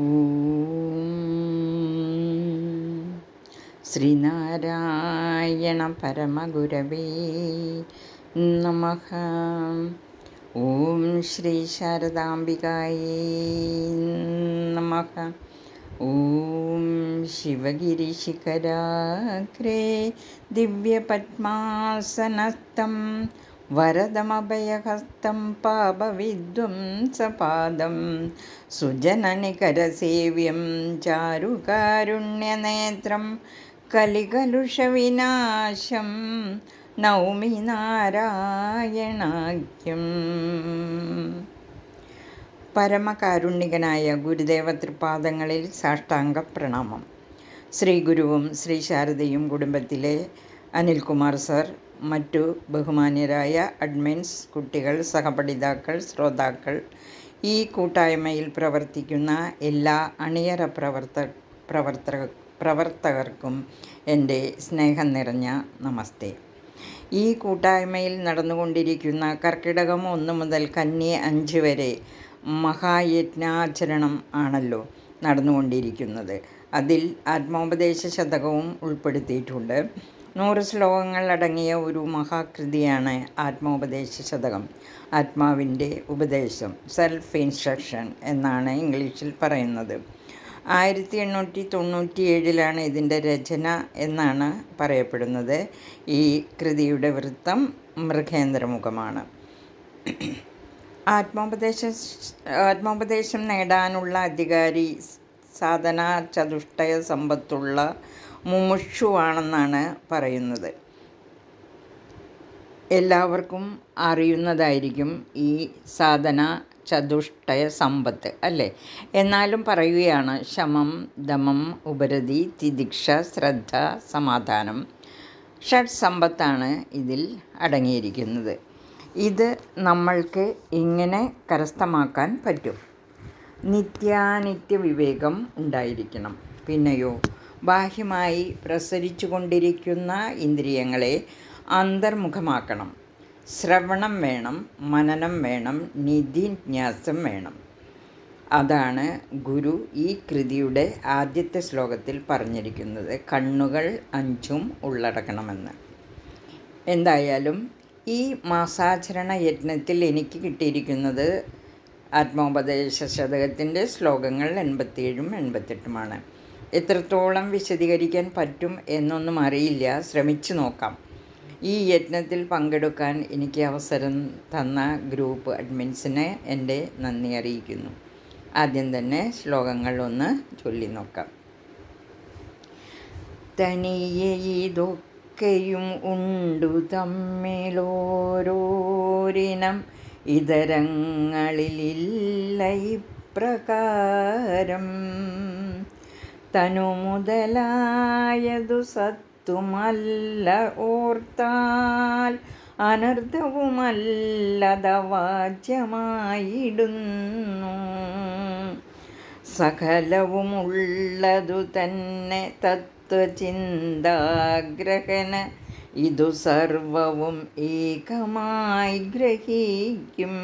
ഓം ശ്രീനാരായണ പരമഗുരവേ നമഃ. ഓം ശ്രീ ശാരദാംബികായേ നമഃ. ഓം ശിവഗിരിശിഖരാഗ്രേ ദിവ്യപദ്മാസനസ്ഥം വരദമഭയഹസ്തം പാപവിധ്വംസപാദം സുജനനികരസേവ്യം ചാരുകാരുണ്യനേത്രം കലികലുഷവിനാശം നൗമി നാരായണാഖ്യം. പരമകാരുണ്യകനായ ഗുരുദേവ തൃപാദങ്ങളിൽ സാഷ്ടാംഗ പ്രണാമം. ശ്രീ ഗുരുവും ശ്രീ ശാരദയും കുടുംബത്തിലെ അനിൽകുമാർ സർ, മറ്റു ബഹുമാന്യരായ അഡ്മിൻസ്, കുട്ടികൾ, സഹപഠിതാക്കൾ, ശ്രോതാക്കൾ, ഈ കൂട്ടായ്മയിൽ പ്രവർത്തിക്കുന്ന എല്ലാ അണിയറ പ്രവർത്തകർക്കും എൻ്റെ സ്നേഹം നിറഞ്ഞ നമസ്തേ. ഈ കൂട്ടായ്മയിൽ നടന്നുകൊണ്ടിരിക്കുന്ന കർക്കിടകം 1 മുതൽ കന്നി 5 വരെ മഹായജ്ഞാചരണം ആണല്ലോ നടന്നുകൊണ്ടിരിക്കുന്നത്. അതിൽ ആത്മോപദേശ ശതകവും ഉൾപ്പെടുത്തിയിട്ടുണ്ട്. 100 ശ്ലോകങ്ങൾ അടങ്ങിയ ഒരു മഹാകൃതിയാണ് ആത്മോപദേശ ശതകം. ആത്മാവിൻ്റെ ഉപദേശം, സെൽഫ് ഇൻസ്ട്രക്ഷൻ എന്നാണ് ഇംഗ്ലീഷിൽ പറയുന്നത്. 1897 ഇതിൻ്റെ രചന എന്നാണ് പറയപ്പെടുന്നത്. ഈ കൃതിയുടെ വൃത്തം മൃഗേന്ദ്രമുഖമാണ്. ആത്മോപദേശം നേടാനുള്ള അധികാരി സാധനാ ചതുഷ്ടയ സമ്പത്തുള്ള മുമുക്ഷുവാണെന്നാണ് പറയുന്നത്. എല്ലാവർക്കും അറിയുന്നതായിരിക്കും ഈ സാധന ചതുഷ്ടയ സമ്പത്ത്, അല്ലേ? എന്നാലും പറയുകയാണ്, ശമം, ദമം, ഉപരതി, തിദിക്ഷ, ശ്രദ്ധ, സമാധാനം. ഷഡ് സമ്പത്താണ് ഇതിൽ അടങ്ങിയിരിക്കുന്നത്. ഇത് നമ്മൾക്ക് ഇങ്ങനെ കരസ്ഥമാക്കാൻ പറ്റും. നിത്യാനിത്യ വിവേകം ഉണ്ടായിരിക്കണം. പിന്നെയോ ബാഹ്യമായി പ്രസരിച്ചു കൊണ്ടിരിക്കുന്ന ഇന്ദ്രിയങ്ങളെ അന്തർമുഖമാക്കണം. ശ്രവണം വേണം, മനനം വേണം, നിധിന്യാസം വേണം. അതാണ് ഗുരു ഈ കൃതിയുടെ ആദ്യത്തെ ശ്ലോകത്തിൽ പറഞ്ഞിരിക്കുന്നത്. കണ്ണുകൾ 5 ഉള്ളടക്കണമെന്ന്. എന്തായാലും ഈ മാസാചരണ യജ്ഞത്തിൽ എനിക്ക് കിട്ടിയിരിക്കുന്നത് ആത്മോപദേശ ശതകത്തിൻ്റെ ശ്ലോകങ്ങൾ 87 88. എത്രത്തോളം വിശദീകരിക്കാൻ പറ്റും എന്നൊന്നും അറിയില്ല. ശ്രമിച്ചു നോക്കാം. ഈ യജ്ഞത്തിൽ പങ്കെടുക്കാൻ എനിക്ക് അവസരം തന്ന ഗ്രൂപ്പ് അഡ്മിൻസിന് എൻ്റെ നന്ദി അറിയിക്കുന്നു. ആദ്യം തന്നെ ശ്ലോകങ്ങൾ ഒന്ന് ചൊല്ലി നോക്കാം. തനിയെ ഇതൊക്കെയും ഉണ്ടു തമ്മിലോരോരിനം, ഇതരങ്ങളിലില്ല ഇപ്രകാരം. തനു മുതലായതു സത്തുമല്ല ഓർത്താൽ, അനർത്ഥവുമല്ലതവാച്യമായിടുന്നു. സകലവുമുള്ളതു തന്നെ തത്വചിന്താഗ്രഹന, ഇതു സർവവും ഏകമായി ഗ്രഹിക്കും.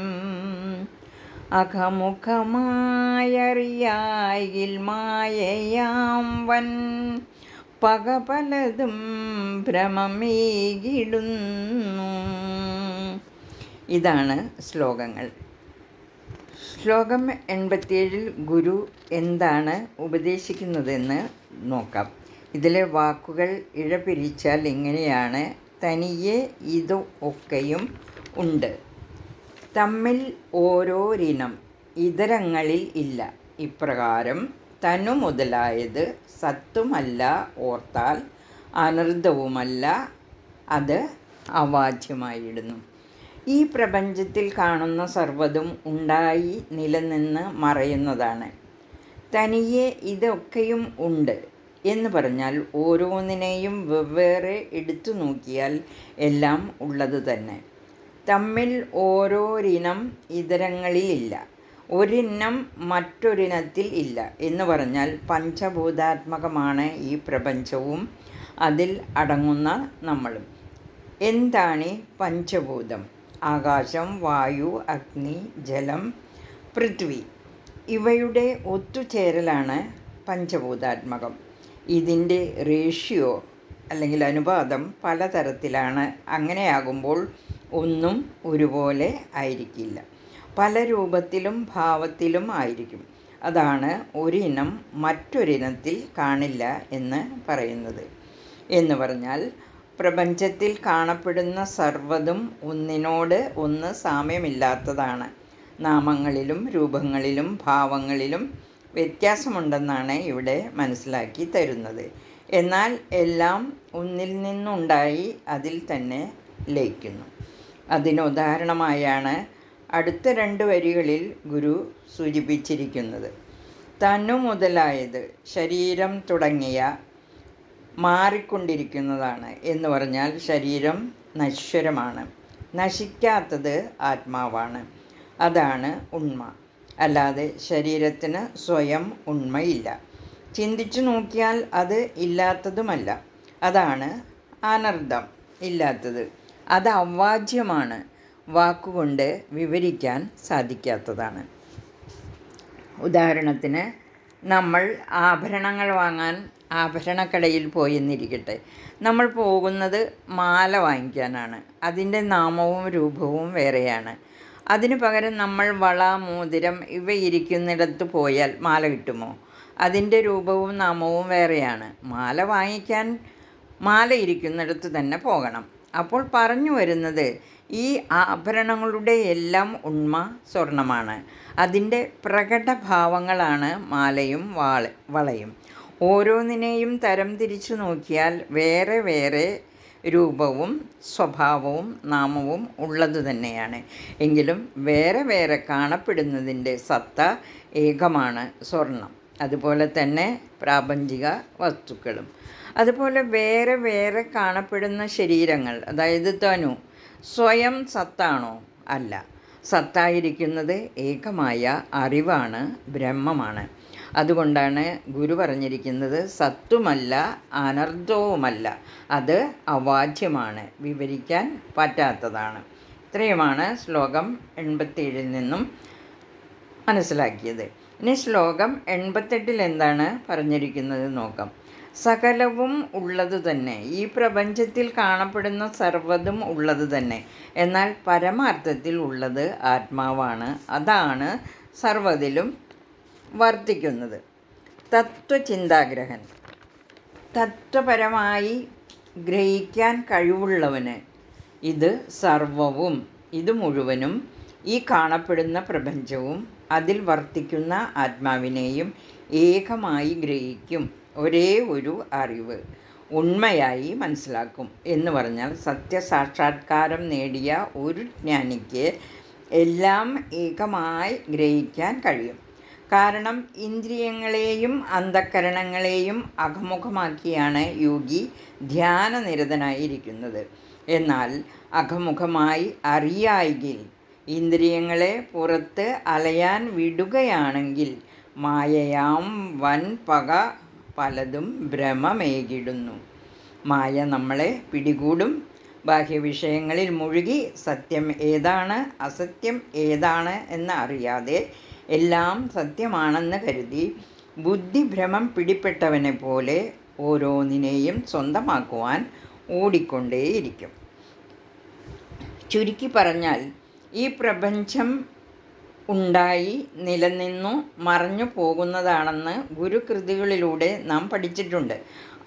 അകമുഖമായറിയായിൽ മായയാം വൻ, പക പലതും ഭ്രമമേകിടുന്നു. ഇതാണ് ശ്ലോകങ്ങൾ. ശ്ലോകം 87 ഗുരു എന്താണ് ഉപദേശിക്കുന്നതെന്ന് നോക്കാം. ഇതിലെ വാക്കുകൾ ഇഴപിരിച്ചാൽ ഇങ്ങനെയാണ്: തനിയെ ഇത് ഒക്കെയും ഉണ്ട്, തമ്മിൽ ഓരോരിനം, ഇതരങ്ങളിൽ ഇല്ല ഇപ്രകാരം. തനു മുതലായത് സത്തുമല്ല ഓർത്താൽ, അനർത്ഥവുമല്ല അത് അവാച്യമായിടുന്നു. ഈ പ്രപഞ്ചത്തിൽ കാണുന്ന സർവ്വതും ഉണ്ടായി നിലനിന്ന് മറയുന്നതാണ്. തനിയെ ഇതൊക്കെയും ഉണ്ട് എന്ന് പറഞ്ഞാൽ ഓരോന്നിനെയും വെവ്വേറെ എടുത്തു നോക്കിയാൽ എല്ലാം ഉള്ളത് തന്നെ. തമ്മിൽ ഓരോരിനം, ഇതരങ്ങളിലില്ല, ഒരിനം മറ്റൊരിനത്തിൽ ഇല്ല എന്ന് പറഞ്ഞാൽ പഞ്ചഭൂതാത്മകമാണ് ഈ പ്രപഞ്ചവും അതിൽ അടങ്ങുന്ന നമ്മളും. എന്താണ് പഞ്ചഭൂതം? ആകാശം, വായു, അഗ്നി, ജലം, പൃഥ്വി ഇവയുടെ ഒത്തുചേരലാണ് പഞ്ചഭൂതാത്മകം. ഇതിൻ്റെ റേഷ്യോ അല്ലെങ്കിൽ അനുപാതം പലതരത്തിലാണ്. അങ്ങനെയാകുമ്പോൾ ഒന്നും ഒരുപോലെ ആയിരിക്കില്ല, പല രൂപത്തിലും ഭാവത്തിലും ആയിരിക്കും. അതാണ് ഒരിനം മറ്റൊരിനത്തിൽ കാണില്ല എന്ന് പറയുന്നത്. എന്ന് പറഞ്ഞാൽ പ്രപഞ്ചത്തിൽ കാണപ്പെടുന്ന സർവ്വതും ഒന്നിനോട് ഒന്ന് സാമ്യമില്ലാത്തതാണ്. നാമങ്ങളിലും രൂപങ്ങളിലും ഭാവങ്ങളിലും വ്യത്യാസമുണ്ടെന്നാണ് ഇവിടെ മനസ്സിലാക്കി തരുന്നത്. എന്നാൽ എല്ലാം ഒന്നിൽ നിന്നുണ്ടായി അതിൽ തന്നെ ലയിക്കുന്നു. അതിനുദാഹരണമായാണ് അടുത്ത 2 വരികളിൽ ഗുരു സൂചിപ്പിച്ചിരിക്കുന്നത്. തനു മുതലായത് ശരീരം തുടങ്ങിയ മാറിക്കൊണ്ടിരിക്കുന്നതാണ് എന്ന് പറഞ്ഞാൽ ശരീരം നശ്വരമാണ്. നശിക്കാത്തത് ആത്മാവാണ്. അതാണ് ഉണ്മ. അല്ലാതെ ശരീരത്തിന് സ്വയം ഉണ്മയില്ല. ചിന്തിച്ചു നോക്കിയാൽ അത് ഇല്ലാത്തതുമല്ല. അതാണ് അനർത്ഥം, ഇല്ലാത്തത്. അത് അവാച്യമാണ്, വാക്കുകൊണ്ട് വിവരിക്കാൻ സാധിക്കാത്തതാണ്. ഉദാഹരണത്തിന്, നമ്മൾ ആഭരണങ്ങൾ വാങ്ങാൻ ആഭരണക്കടയിൽ പോയെന്നിരിക്കട്ടെ. നമ്മൾ പോകുന്നത് മാല വാങ്ങിക്കാനാണ്. അതിൻ്റെ നാമവും രൂപവും വേറെയാണ്. അതിനു പകരം നമ്മൾ വള, മോതിരം ഇവ ഇരിക്കുന്നിടത്ത് പോയാൽ മാല കിട്ടുമോ? അതിൻ്റെ രൂപവും നാമവും വേറെയാണ്. മാല വാങ്ങിക്കാൻ മാല ഇരിക്കുന്നിടത്ത് തന്നെ പോകണം. അപ്പോൾ പറഞ്ഞു വരുന്നത്, ഈ ആഭരണങ്ങളുടെ എല്ലാം ഉണ്മ സ്വർണമാണ്. അതിൻ്റെ പ്രകടഭാവങ്ങളാണ് മാലയും വളയും. ഓരോന്നിനെയും തരം തിരിച്ചു നോക്കിയാൽ വേറെ വേറെ രൂപവും സ്വഭാവവും നാമവും ഉള്ളതു തന്നെയാണ്. എങ്കിലും വേറെ വേറെ കാണപ്പെടുന്നതിൻ്റെ സത്ത ഏകമാണ് സ്വർണം. അതുപോലെ തന്നെ പ്രാപഞ്ചിക വസ്തുക്കളും. അതുപോലെ വേറെ വേറെ കാണപ്പെടുന്ന ശരീരങ്ങൾ, അതായത് തനു, സ്വയം സത്താണോ? അല്ല. സത്തായിരിക്കുന്നത് ഏകമായ അറിവാണ്, ബ്രഹ്മമാണ്. അതുകൊണ്ടാണ് ഗുരു പറഞ്ഞിരിക്കുന്നത്, സത്തുമല്ല അനർത്ഥവുമല്ല, അത് അവാച്യമാണ്, വിവരിക്കാൻ പറ്റാത്തതാണ്. ഇത്രയുമാണ് ശ്ലോകം 87 നിന്നും മനസ്സിലാക്കിയത്. ഇനി ശ്ലോകം 88 എന്താണ് പറഞ്ഞിരിക്കുന്നത് നോക്കാം. സകലവും ഉള്ളത് തന്നെ, ഈ പ്രപഞ്ചത്തിൽ കാണപ്പെടുന്ന സർവ്വതും ഉള്ളത് തന്നെ. എന്നാൽ പരമാർത്ഥത്തിൽ ഉള്ളത് ആത്മാവാണ്. അതാണ് സർവ്വതിലും വർത്തിക്കുന്നത്. തത്വചിന്താഗ്രഹൻ, തത്വപരമായി ഗ്രഹിക്കാൻ കഴിവുള്ളവന് ഇത് സർവവും, ഇത് മുഴുവനും, ഈ കാണപ്പെടുന്ന പ്രപഞ്ചവും അതിൽ വർത്തിക്കുന്ന ആത്മാവിനെയും ഏകമായി ഗ്രഹിക്കും. ഒരേ ഒരു അറിവ് ഉണ്മയായി മനസ്സിലാക്കും. എന്ന് പറഞ്ഞാൽ സത്യസാക്ഷാത്കാരം നേടിയ ഒരു ജ്ഞാനിക്ക് എല്ലാം ഏകമായി ഗ്രഹിക്കാൻ കഴിയും. കാരണം ഇന്ദ്രിയങ്ങളെയും അന്ധക്കരണങ്ങളെയും അകമുഖമാക്കിയാണ് യോഗി ധ്യാനനിരതനായിരിക്കുന്നത്. എന്നാൽ അകമുഖമായി അറിയായെങ്കിൽ, ഇന്ദ്രിയങ്ങളെ പുറത്ത് അലയാൻ വിടുകയാണെങ്കിൽ, മായയാം വൻ പക പലതും ഭ്രമമേകിടുന്നു. മായ നമ്മളെ പിടികൂടും. ബാഹ്യവിഷയങ്ങളിൽ മുഴുകി സത്യം ഏതാണ് അസത്യം ഏതാണ് എന്ന് അറിയാതെ എല്ലാം സത്യമാണെന്ന് കരുതി ബുദ്ധിഭ്രമം പിടിപ്പെട്ടവനെ പോലെ ഓരോന്നിനെയും സ്വന്തമാക്കുവാൻ ഓടിക്കൊണ്ടേയിരിക്കും. ചുരുക്കി പറഞ്ഞാൽ, ഈ പ്രപഞ്ചം ഉണ്ടായി നിലനിന്നു മറഞ്ഞു പോകുന്നതാണെന്ന് ഗുരുകൃതികളിലൂടെ നാം പഠിച്ചിട്ടുണ്ട്.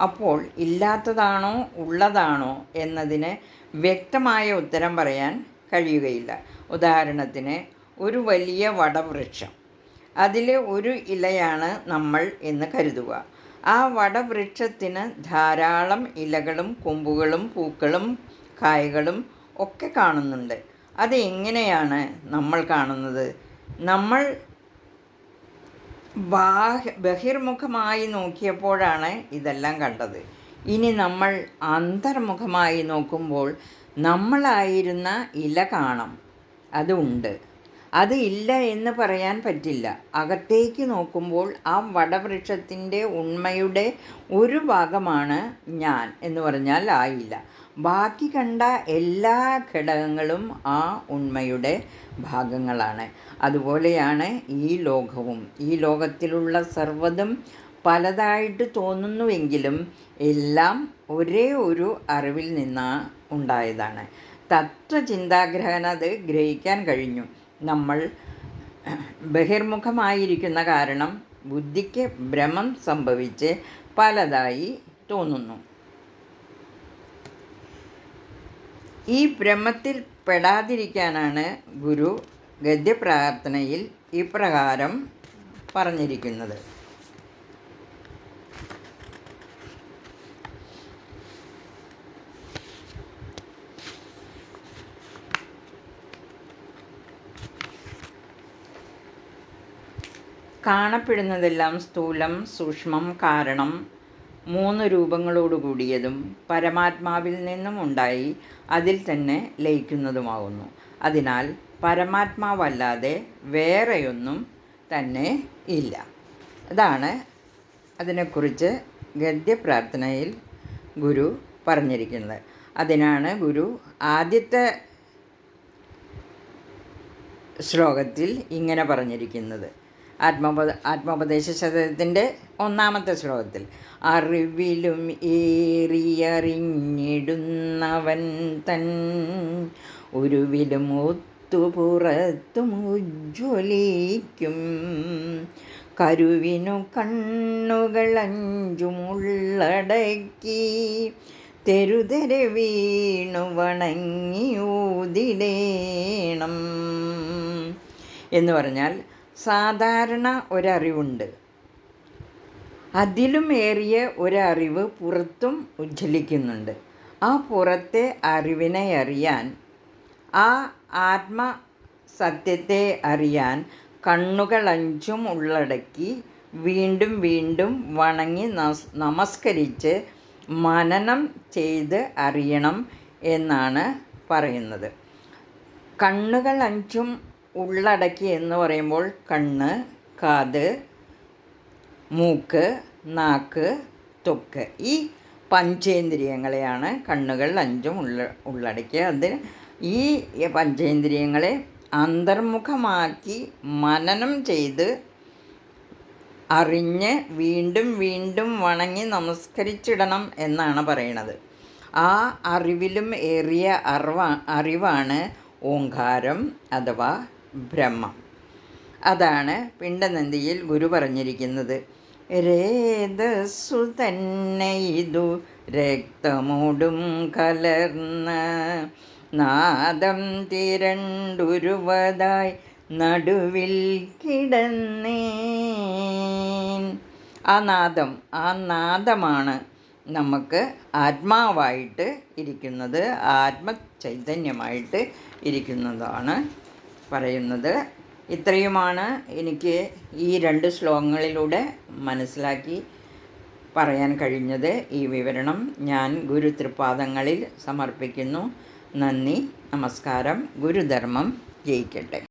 അപ്പോൾ ഇല്ലാത്തതാണോ ഉള്ളതാണോ എന്നതിന് വ്യക്തമായ ഉത്തരം പറയാൻ കഴിയുകയില്ല. ഉദാഹരണത്തിന്, ഒരു വലിയ വടവൃക്ഷം, അതിലെ ഒരു ഇലയാണ് നമ്മൾ എന്ന് കരുതുക. ആ വടവൃക്ഷത്തിന് ധാരാളം ഇലകളും കൊമ്പുകളും പൂക്കളും കായകളും ഒക്കെ കാണുന്നുണ്ട്. അത് എങ്ങനെയാണ് നമ്മൾ കാണുന്നത്? നമ്മൾ ബഹിർമുഖമായി നോക്കിയപ്പോഴാണ് ഇതെല്ലാം കണ്ടത്. ഇനി നമ്മൾ അന്തർമുഖമായി നോക്കുമ്പോൾ നമ്മളായിരുന്ന ഇല കാണാം. അതുണ്ട്. അത് ഇല്ല എന്ന് പറയാൻ പറ്റില്ല. അകത്തേക്ക് നോക്കുമ്പോൾ ആ വടവൃക്ഷത്തിൻ്റെ ഉണ്മയുടെ ഒരു ഭാഗമാണ് ഞാൻ എന്ന് പറഞ്ഞാൽ ആയില്ല. ബാക്കി കണ്ട എല്ലാ ഘടകങ്ങളും ആ ഉണ്മയുടെ ഭാഗങ്ങളാണ്. അതുപോലെയാണ് ഈ ലോകവും. ഈ ലോകത്തിലുള്ള സർവ്വതും പലതായിട്ട് തോന്നുന്നുവെങ്കിലും എല്ലാം ഒരേ ഒരു അറിവിൽ നിന്ന് ഉണ്ടായതാണ്. തത്വചിന്താഗ്രഹന് അത് ഗ്രഹിക്കാൻ കഴിഞ്ഞു. നമ്മൾ ബഹിർമുഖമായിരിക്കുന്ന കാരണം ബുദ്ധിക്ക് ഭ്രമം സംഭവിച്ച് പലതായി തോന്നുന്നു. ഈ ഭ്രമത്തിൽ പെടാതിരിക്കാനാണ് ഗുരു ഗദ്യപ്രാർത്ഥനയിൽ ഇപ്രകാരം പറഞ്ഞിരിക്കുന്നത്. കാണപ്പെടുന്നതെല്ലാം സ്ഥൂലം, സൂക്ഷ്മം, കാരണം 3 രൂപങ്ങളോടു കൂടിയതും പരമാത്മാവിൽ നിന്നും ഉണ്ടായി അതിൽ തന്നെ ലയിക്കുന്നതുമാകുന്നു. അതിനാൽ പരമാത്മാവല്ലാതെ വേറെയൊന്നും തന്നെ ഇല്ല. അതാണ് അതിനെക്കുറിച്ച് ഗദ്യപ്രാർത്ഥനയിൽ ഗുരു പറഞ്ഞിരിക്കുന്നത്. അതിനാണ് ഗുരു ആദ്യത്തെ ശ്ലോകത്തിൽ ഇങ്ങനെ പറഞ്ഞിരിക്കുന്നത്. ആത്മോപദേശ ശതകത്തിൻ്റെ 1-ാമത്തെ ശ്ലോകത്തിൽ, അറിവിലും ഏറിയറിഞ്ഞിടുന്നവൻ തൻ ഉരുവിലും ഒത്തുപുറത്തും ഉജ്ജ്വലിക്കും, കരുവിനു കണ്ണുകൾ 5 തെരുതെരെ വീണു വണങ്ങിയൂതിടേണം എന്ന് പറഞ്ഞാൽ, സാധാരണ ഒരറിവുണ്ട്, അതിലും ഏറിയ ഒരറിവ് പുറത്തും ഉജ്ജ്വലിക്കുന്നുണ്ട്. ആ പുറത്തെ അറിവിനെ അറിയാൻ, ആ ആത്മസത്യത്തെ അറിയാൻ കണ്ണുകൾ 5 ഉള്ളടക്കി വീണ്ടും വീണ്ടും വണങ്ങി നമസ്കരിച്ച് മനനം ചെയ്ത് അറിയണം എന്നാണ് പറയുന്നത്. കണ്ണുകൾ 5 ഉള്ളടക്കി എന്ന് പറയുമ്പോൾ കണ്ണ്, കാത്, മൂക്ക്, നാക്ക്, ത്വക്ക്, ഈ പഞ്ചേന്ദ്രിയങ്ങളെയാണ് കണ്ണുകൾ 5 ഉള്ളടക്കി. അതിന് ഈ പഞ്ചേന്ദ്രിയങ്ങളെ അന്തർമുഖമാക്കി മനനം ചെയ്ത് അറിഞ്ഞ് വീണ്ടും വീണ്ടും വണങ്ങി നമസ്കരിച്ചിടണം എന്നാണ് പറയണത്. ആ അറിവിലും ഏറിയ അറിവാണ് ഓംകാരം അഥവാ ബ്രഹ്മം. അതാണ് പിണ്ടനന്ദിയിൽ ഗുരു പറഞ്ഞിരിക്കുന്നത്. രേതസ്സു തന്നെ ഇതു രക്തമോടും കലർന്ന് നാദം തിരണ്ടുരുവതായി നടുവിൽ കിടന്നേൻ. ആ നാദമാണ് നമുക്ക് ആത്മാവായിട്ട് ഇരിക്കുന്നത്, ആത്മചൈതന്യമായിട്ട് ഇരിക്കുന്നതാണ് പറയുന്നത്. ഇത്രയുമാണ് എനിക്ക് ഈ 2 ശ്ലോകങ്ങളിലൂടെ മനസ്സിലാക്കി പറയാൻ കഴിഞ്ഞത്. ഈ വിവരണം ഞാൻ ഗുരു തൃപാദങ്ങളിൽ സമർപ്പിക്കുന്നു. നന്ദി, നമസ്കാരം. ഗുരുധർമ്മം ജയിക്കട്ടെ.